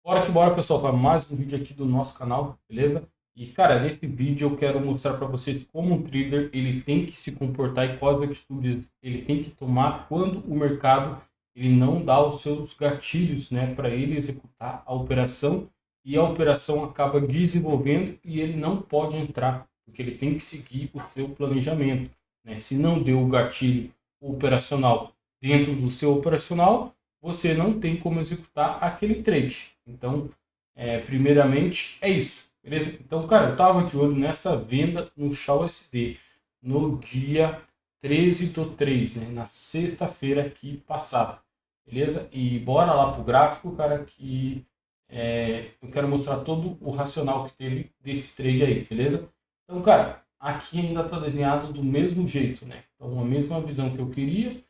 Bora que bora, pessoal, para mais um vídeo aqui do nosso canal, beleza? E, cara, nesse vídeo eu quero mostrar para vocês como um trader ele tem que se comportar e quais atitudes ele tem que tomar quando o mercado ele não dá os seus gatilhos, né, para ele executar a operação e a operação acaba desenvolvendo e ele não pode entrar, porque ele tem que seguir o seu planejamento, né? Se não deu o gatilho operacional dentro do seu operacional, você não tem como executar aquele trade. Então, primeiramente, é isso, beleza? Então, cara, eu estava de olho nessa venda no XAUSD no dia 13 do 3, né? Na sexta-feira aqui passada, beleza? E bora lá pro gráfico, cara, que eu quero mostrar todo o racional que teve desse trade aí, beleza? Então, cara, aqui ainda está desenhado do mesmo jeito, né? Então, a mesma visão que eu queria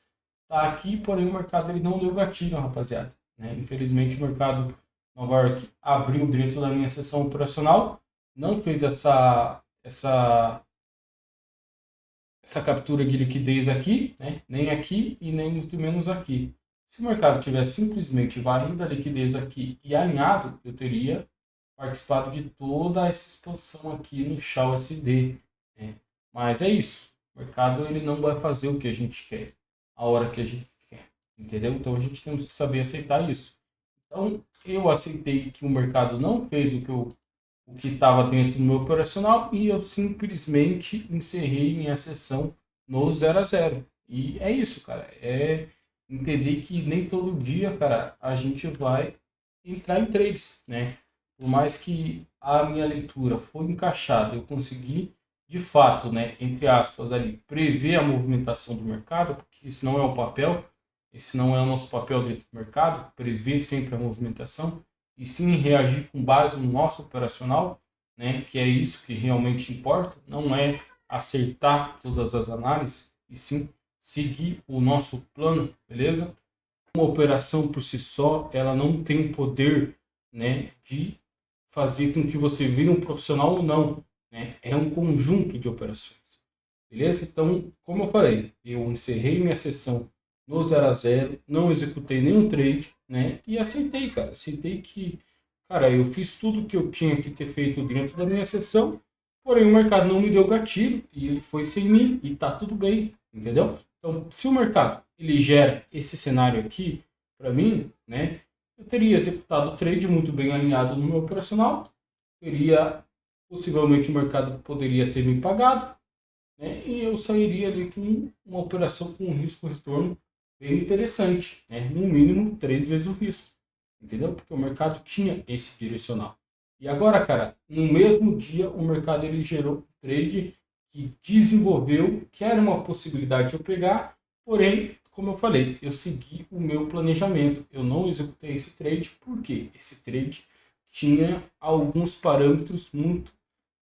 tá aqui, porém o mercado ele não deu gatilho, rapaziada, né? Infelizmente o mercado Nova York abriu dentro da minha sessão operacional, não fez essa captura de liquidez aqui, né? Nem aqui e nem muito menos aqui. Se o mercado tivesse simplesmente varrido a liquidez aqui e alinhado, eu teria participado de toda essa expansão aqui no XAUSD, né? Mas é isso. O mercado ele não vai fazer o que a gente quer, a hora que a gente quer, entendeu? Então a gente temos que saber aceitar isso. Então eu aceitei que o mercado não fez o que estava dentro do meu operacional e eu simplesmente encerrei minha sessão no 0 a 0. E é isso, cara. É entender que nem todo dia, cara, a gente vai entrar em trades, né? Por mais que a minha leitura foi encaixada, eu consegui, de fato, né, entre aspas, ali, prever a movimentação do mercado, porque esse não é o papel, esse não é o nosso papel dentro do mercado, prever sempre a movimentação, e sim reagir com base no nosso operacional, né, que é isso que realmente importa, não é acertar todas as análises, e sim seguir o nosso plano, beleza? Uma operação por si só, ela não tem o poder, né, de fazer com que você vire um profissional ou não, né? É um conjunto de operações, beleza? Então, como eu falei, eu encerrei minha sessão no 0 a 0, não executei nenhum trade, né? E aceitei, cara. Aceitei que, cara, eu fiz tudo que eu tinha que ter feito dentro da minha sessão, porém o mercado não me deu gatilho e ele foi sem mim e tá tudo bem, entendeu? Então, se o mercado ele gera esse cenário aqui para mim, né? Eu teria executado o trade muito bem alinhado no meu operacional, teria possivelmente o mercado poderia ter me pagado, né? E eu sairia ali com uma operação com um risco-retorno bem interessante, né? No mínimo 3 vezes o risco, entendeu? Porque o mercado tinha esse direcional. E agora, cara, no mesmo dia o mercado ele gerou um trade que desenvolveu, que era uma possibilidade de eu pegar, porém, como eu falei, eu segui o meu planejamento. Eu não executei esse trade porque esse trade tinha alguns parâmetros muito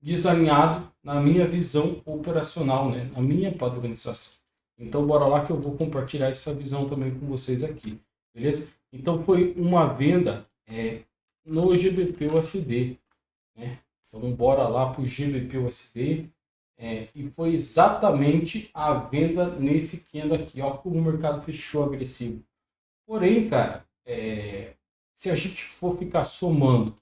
desalinhado na minha visão operacional, né? Na minha padronização. Então, bora lá que eu vou compartilhar essa visão também com vocês aqui, beleza? Então, foi uma venda no GBP-USD, né? Então, bora lá para o GBP-USD. E foi exatamente a venda nesse candle aqui, ó, como o mercado fechou agressivo. Porém, cara, se a gente for ficar somando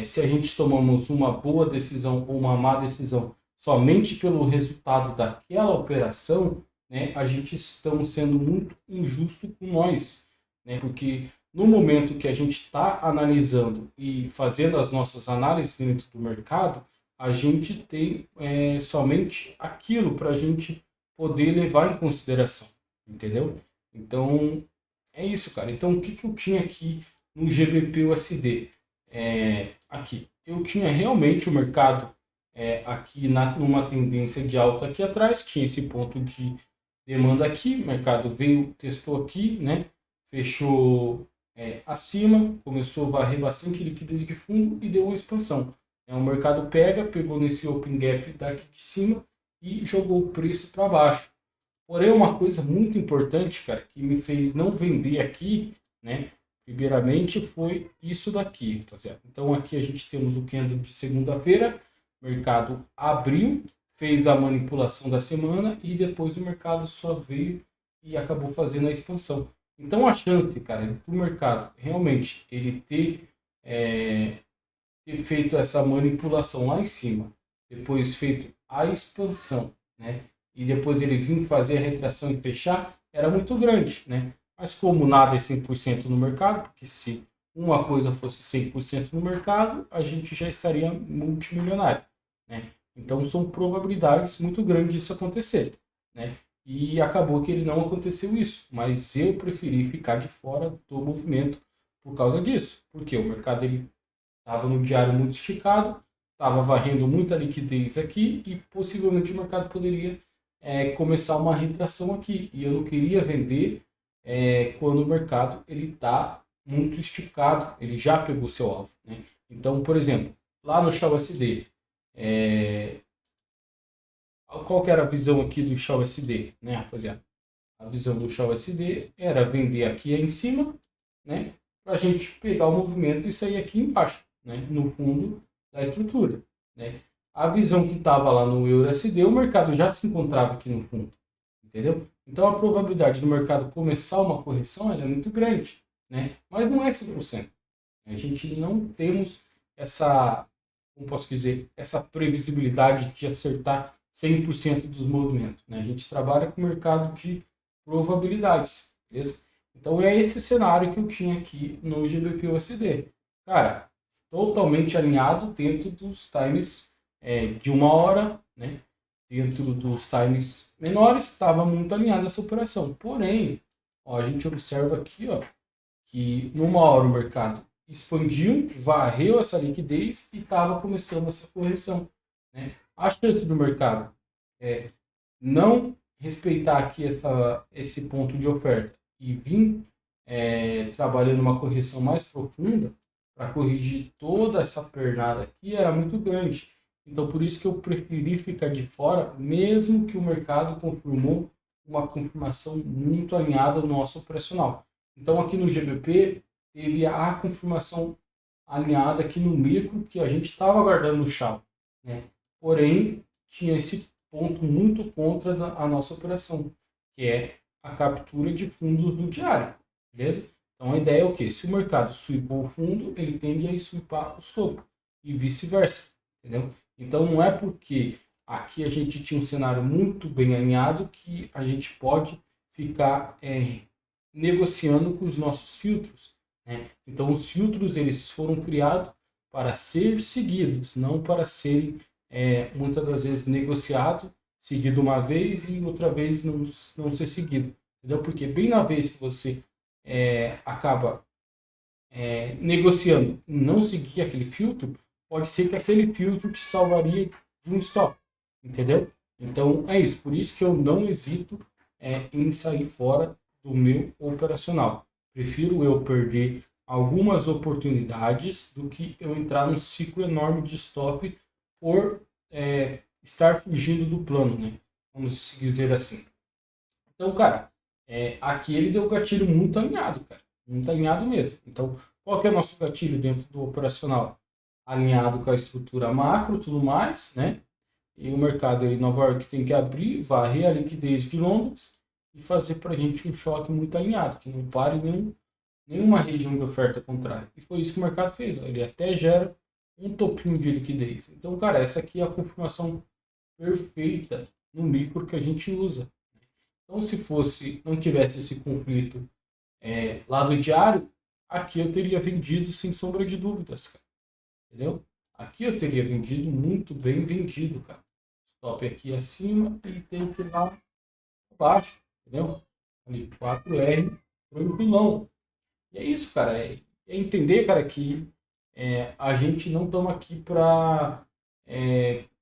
se a gente tomamos uma boa decisão ou uma má decisão somente pelo resultado daquela operação, né, a gente estamos sendo muito injusto com nós, né, porque no momento que a gente está analisando e fazendo as nossas análises dentro do mercado, a gente tem somente aquilo para a gente poder levar em consideração, entendeu? Então, é isso, cara. Então, o que eu tinha aqui no GBP-USD? Aqui, eu tinha realmente o mercado aqui numa tendência de alta aqui atrás, tinha esse ponto de demanda aqui, o mercado veio, testou aqui, né? Fechou acima, começou a varrer bastante liquidez de fundo e deu uma expansão. O mercado pegou nesse open gap daqui de cima e jogou o preço para baixo. Porém, uma coisa muito importante, cara, que me fez não vender aqui, né? Primeiramente foi isso daqui, rapaziada. Então aqui a gente temos o candle de segunda-feira, o mercado abriu, fez a manipulação da semana e depois o mercado só veio e acabou fazendo a expansão. Então a chance, cara, do mercado realmente ele ter ter feito essa manipulação lá em cima, depois feito a expansão, né? E depois ele vir fazer a retração e fechar, era muito grande, né? Mas como nada é 100% no mercado, porque se uma coisa fosse 100% no mercado, a gente já estaria multimilionário, né? Então são probabilidades muito grandes disso acontecer, né? E acabou que ele não aconteceu isso, mas eu preferi ficar de fora do movimento por causa disso, porque o mercado ele estava no diário muito esticado, estava varrendo muita liquidez aqui e possivelmente o mercado poderia começar uma retração aqui. E eu não queria vender quando o mercado ele está muito esticado, ele já pegou seu alvo, né? Então, por exemplo, lá no Shao SD, qual que era a visão aqui do Shao SD, né, rapaziada? A visão do Shao SD era vender aqui em cima, né, para a gente pegar o movimento e sair aqui embaixo, né, no fundo da estrutura, né. A visão que estava lá no EURUSD, o mercado já se encontrava aqui no fundo, entendeu? Então a probabilidade do mercado começar uma correção é muito grande, né, mas não é 100%. A gente não temos essa, como posso dizer, essa previsibilidade de acertar 100% dos movimentos, né? A gente trabalha com o mercado de probabilidades, beleza? Então é esse cenário que eu tinha aqui no GBP/USD. Cara, totalmente alinhado dentro dos times de 1 hora, né? Dentro dos times menores, estava muito alinhada essa operação. Porém, ó, a gente observa aqui, ó, que numa hora o mercado expandiu, varreu essa liquidez e estava começando essa correção, né? A chance do mercado não respeitar aqui esse ponto de oferta e vir trabalhando uma correção mais profunda para corrigir toda essa pernada aqui era muito grande. Então, por isso que eu preferi ficar de fora, mesmo que o mercado confirmou uma confirmação muito alinhada no nosso operacional. Então, aqui no GBP, teve a confirmação alinhada aqui no micro, que a gente estava aguardando no chá, né? Porém, tinha esse ponto muito contra a nossa operação, que é a captura de fundos do diário, beleza? Então, a ideia é o quê? Se o mercado sweepou o fundo, ele tende a sweepar os topos, e vice-versa, entendeu? Então, não é porque aqui a gente tinha um cenário muito bem alinhado que a gente pode ficar negociando com os nossos filtros, né? Então, os filtros eles foram criados para ser seguidos, não para serem muitas das vezes negociado, seguido uma vez e outra vez não ser seguido, entendeu? Porque bem na vez que você acaba negociando e não seguir aquele filtro, pode ser que aquele filtro te salvaria de um stop, entendeu? Então é isso, por isso que eu não hesito em sair fora do meu operacional. Prefiro eu perder algumas oportunidades do que eu entrar num ciclo enorme de stop por estar fugindo do plano, né? Vamos dizer assim. Então, cara, aqui ele deu o gatilho muito alinhado, cara. Muito alinhado mesmo. Então, qual que é o nosso gatilho dentro do operacional? Alinhado com a estrutura macro e tudo mais, né? E o mercado em Nova York tem que abrir, varrer a liquidez de Londres e fazer para a gente um choque muito alinhado, que não pare nenhuma região de oferta contrária. E foi isso que o mercado fez. Ele até gera um topinho de liquidez. Então, cara, essa aqui é a confirmação perfeita no micro que a gente usa. Então, se não tivesse esse conflito lá do diário, aqui eu teria vendido sem sombra de dúvidas, cara. Entendeu? Aqui eu teria vendido muito bem vendido, cara. Stop aqui acima e tem que ir lá abaixo, entendeu? Ali, 4R, tranquilão. E é isso, cara. É entender, cara, que a gente não estamos aqui para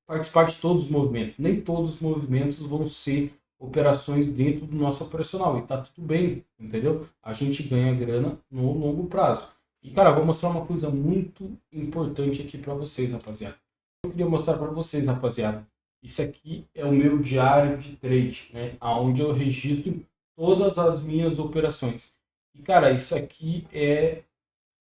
participar de todos os movimentos. Nem todos os movimentos vão ser operações dentro do nosso operacional. E tá tudo bem, entendeu? A gente ganha grana no longo prazo. E, cara, vou mostrar uma coisa muito importante aqui para vocês, rapaziada. Eu queria mostrar para vocês, rapaziada. Isso aqui é o meu diário de trade, né? Onde eu registro todas as minhas operações. E, cara, isso aqui é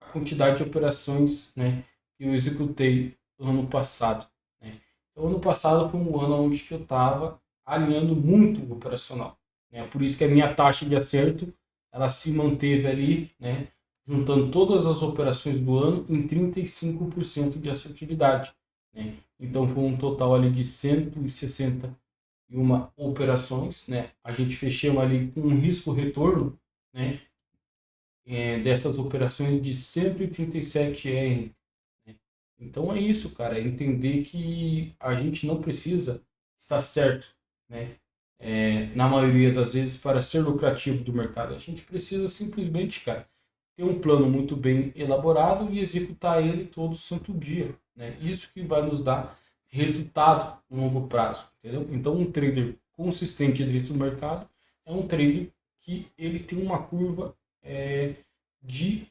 a quantidade de operações, né, que eu executei ano passado, né? Então, ano passado foi um ano onde eu estava alinhando muito o operacional, né? Por isso que a minha taxa de acerto ela se manteve ali, né, juntando todas as operações do ano em 35% de assertividade, né? Então foi um total ali de 161 operações, né? A gente fechamos ali com um risco-retorno, né? Dessas operações de 137 R. Né? Então é isso, cara, é entender que a gente não precisa estar certo, né? Na maioria das vezes para ser lucrativo do mercado. A gente precisa simplesmente, cara, ter um plano muito bem elaborado e executar ele todo santo dia, né? Isso que vai nos dar resultado no longo prazo, entendeu? Então um trader consistente dentro do mercado é um trader que ele tem uma curva de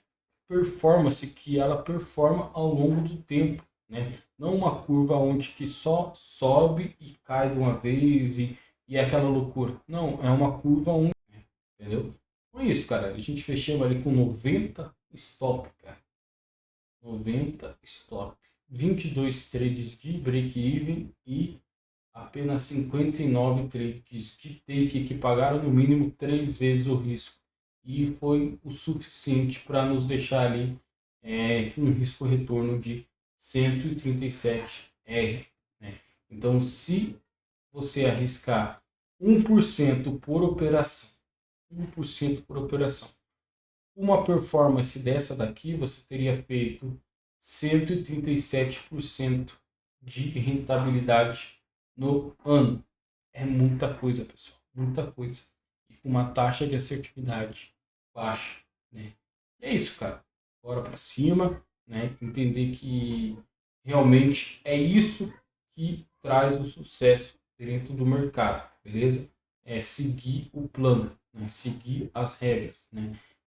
performance, que ela performa ao longo do tempo, né? Não uma curva onde que só sobe e cai de uma vez e é aquela loucura. Não, é uma curva onde, entendeu? Então é isso, cara. A gente fechamos ali com 90 stop, cara. 90 stop. 22 trades de break-even e apenas 59 trades de take que pagaram no mínimo 3 vezes o risco. E foi o suficiente para nos deixar ali com um risco-retorno de 137 R. Né? Então, se você arriscar 1% por operação, 1% por operação, uma performance dessa daqui, você teria feito 137% de rentabilidade no ano. É muita coisa, pessoal, muita coisa. E com uma taxa de assertividade baixa, né? É isso, cara. Bora para cima, né? Entender que realmente é isso que traz o sucesso dentro do mercado, beleza? É seguir o plano, né? Seguir as regras, né?